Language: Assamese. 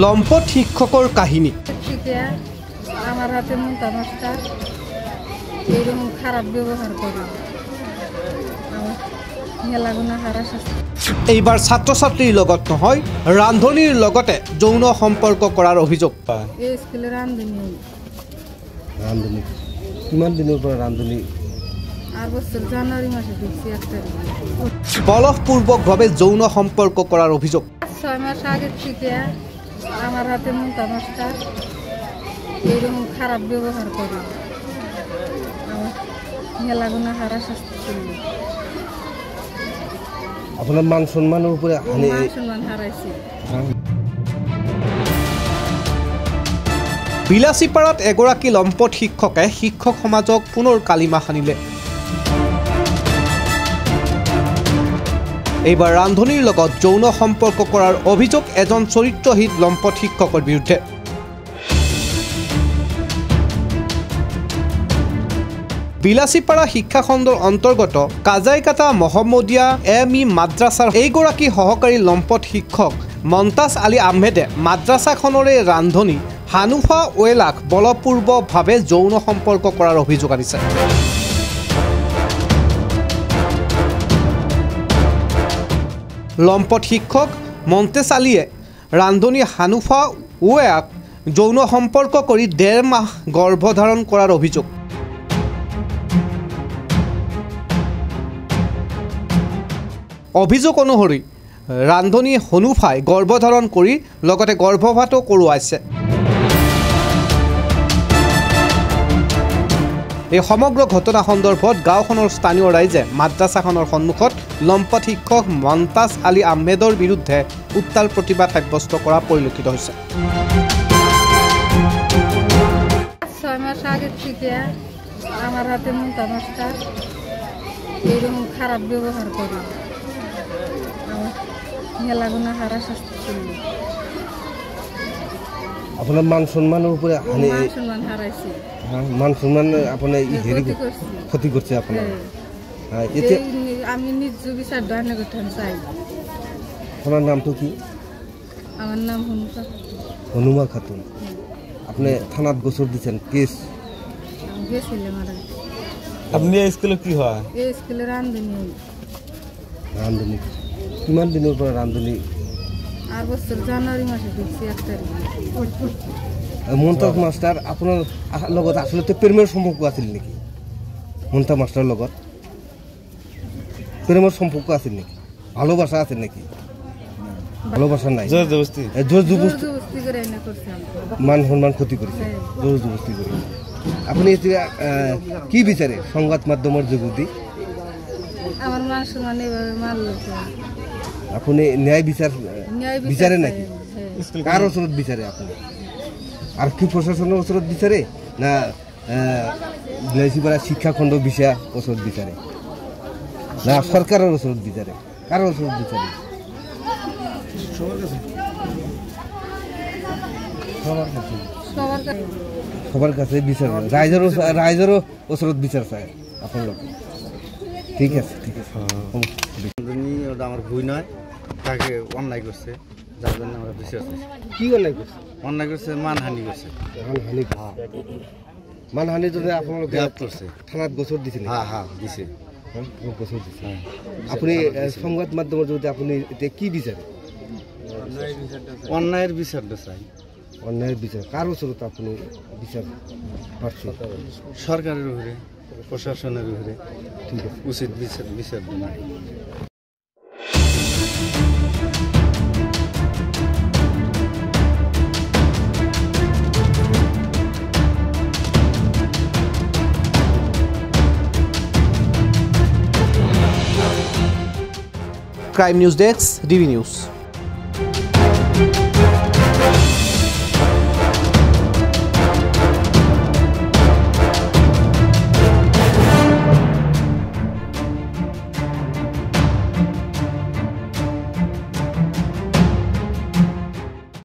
লম্পট শিক্ষকৰ কাহিনী আমাৰ হাতে মুন্তা মাস্টাৰ এইৰকম খাৰাপ ব্যবহাৰ কৰে এইবাৰ ছাত্ৰ ছাত্ৰীৰ লগত নহয় ৰান্ধনীৰ লগতে যৌন সম্পৰ্ক কৰাৰ অভিযোগ। এই স্কুলে ৰান্ধনী কিমান দিনৰ পৰা ৰান্ধনী? আৰ বছৰ জানুয়াৰি মাসে ঢুকছি 1 তাৰিখ। বলপূৰ্বকভাৱে যৌন সম্পৰ্ক কৰাৰ অভিযোগ। 6 মাস আগে থেকে আমার হাতে মুন্তা মাস্টার এইরকম খারাপ ব্যবহার করে মেলাগুনা হারা শাস্তি করল। আপনার মান সম্মানের উপরে সম্মান হারাইছে। বিলাসীপাৰাত এগৰাকী লম্পট শিক্ষকে শিক্ষক সমাজক পুনৰ কালিমা সানিলে। এইবাৰ ৰান্ধনীৰ লগত যৌন সম্পৰ্ক কৰাৰ অভিযোগ এজন চৰিত্ৰহীন লম্পট শিক্ষকৰ বিৰুদ্ধে। বিলাসীপাৰা শিক্ষাখণ্ডৰ অন্তৰ্গত কাজাইকাটা মহম্মদিয়া এম.ই. মাদ্ৰাছাৰ এইগৰাকী সহকাৰী লম্পট শিক্ষক মন্তাজ আলী আহমেদে মাদ্ৰাছাখনৰে ৰান্ধনী হানুফা ওয়েলাক বলপূৰ্বকভাৱে যৌন সম্পৰ্ক কৰাৰ অভিযোগ আনিছে। লম্পট শিক্ষক মন্তেজ আলীয়ে ৰান্ধনী হানুফা ওয়েলাক যৌন সম্পৰ্ক কৰি 1.5 মাহ গৰ্ভধাৰণ কৰাৰ অভিযোগ। অভিযোগ অনুসৰি ৰান্ধনী হনুফাই গৰ্ভধাৰণ কৰি লগতে গৰ্ভপাতো কৰোৱাইছে। এই সমগ্ৰ ঘটনা সন্দৰ্ভত গাঁওখনৰ স্থানীয় ৰাইজে মাদ্ৰাছাখনৰ সন্মুখত লম্পট শিক্ষক মন্তাজ আলী আহমেদৰ বিৰুদ্ধে উত্তাল প্ৰতিবাদ সাব্যস্ত কৰা পৰিলক্ষিত হৈছে। 6 মাস আগে থেকে আমার হাতে মুন্তা মাস্টার এইরকম খারাপ ব্যবহার করে মেলাগুনা হারা শাস্তি করল। আপনার মান সম্মানের উপরে সম্মান হারাইছে। মান সম্মান আপনার ক্ষতি করছে আপনার। আমি নিজ বিচার দানে করতে চাই। আপনার নাম তো কি? আমার নাম হনুমা খাতুন। আপনি থানাত গোচর দিচ্ছেন কেস? গেছিলাম। আপনি এই স্কুলে কি হয়? এই স্কুলে রান্ধনী। রান্ধনী কিমান দিনৰ পৰা ৰান্ধনী? আর বছর জানুয়ারি মাসে ঢুকছি 1 তারিখ। মন্তাজ মাস্টার আপনার লগত আসলে প্রেমের সম্পর্ক আছিল নাকি? মন্তাজ মাস্টারের লগত প্রেমের সম্পর্ক আছিল নাকি? ভালোবাসা আছে নাকি? ভালোবাসা নাই, জোর জবরদস্তি করে এনে করছে। মান সম্মান ক্ষতি করেছে, জোর জবরদস্তি করে। আপনি কি বিচারে সংবাদ মাধ্যমের যোগেদি? আমার মান সম্মান এভাবে মারল। আপনি ন্যায় বিচারে নাকি? কার ওচৰত বিচাৰে আপনি? আৰক্ষী প্ৰশাসনেৰ ওচৰত বিচাৰে না বিলাসীপাড়া শিক্ষাখণ্ড বিষয়া ওচৰত বিচাৰে না সৰকাৰেৰ ওচৰত বিচাৰে? কাৰ ওচৰত বিচাৰে? সবাৰ কাছে বিচাৰ। ৰাইজেৰও ওচৰত বিচার চায় আপনার। ঠিক আছে, ঠিক আছে। আমার ভুল নয়, তাকে অন্যায় করছে, যার জন্য আমরা বিচার চাইছি। কি অন্যায় করছে? অন্যায় করছে, মানহানি করছে। মানহানির জন্য আপনার করছে, থানাত গোচর দিয়েছেন? হ্যাঁ দিছে, গোচর দিচ্ছে। আপনি সংবাদ মাধ্যমের যদি আপনি কি বিচারে? অন্যায়ের বিচারটা চাই। অন্যায়ের বিচার কার ওচৰত আপনি বিচার পাচ্ছেন? সরকারের উপরে, প্রশাসনের উপরে। ঠিক আছে, উচিত বিচার না। Crime news desk, DB news.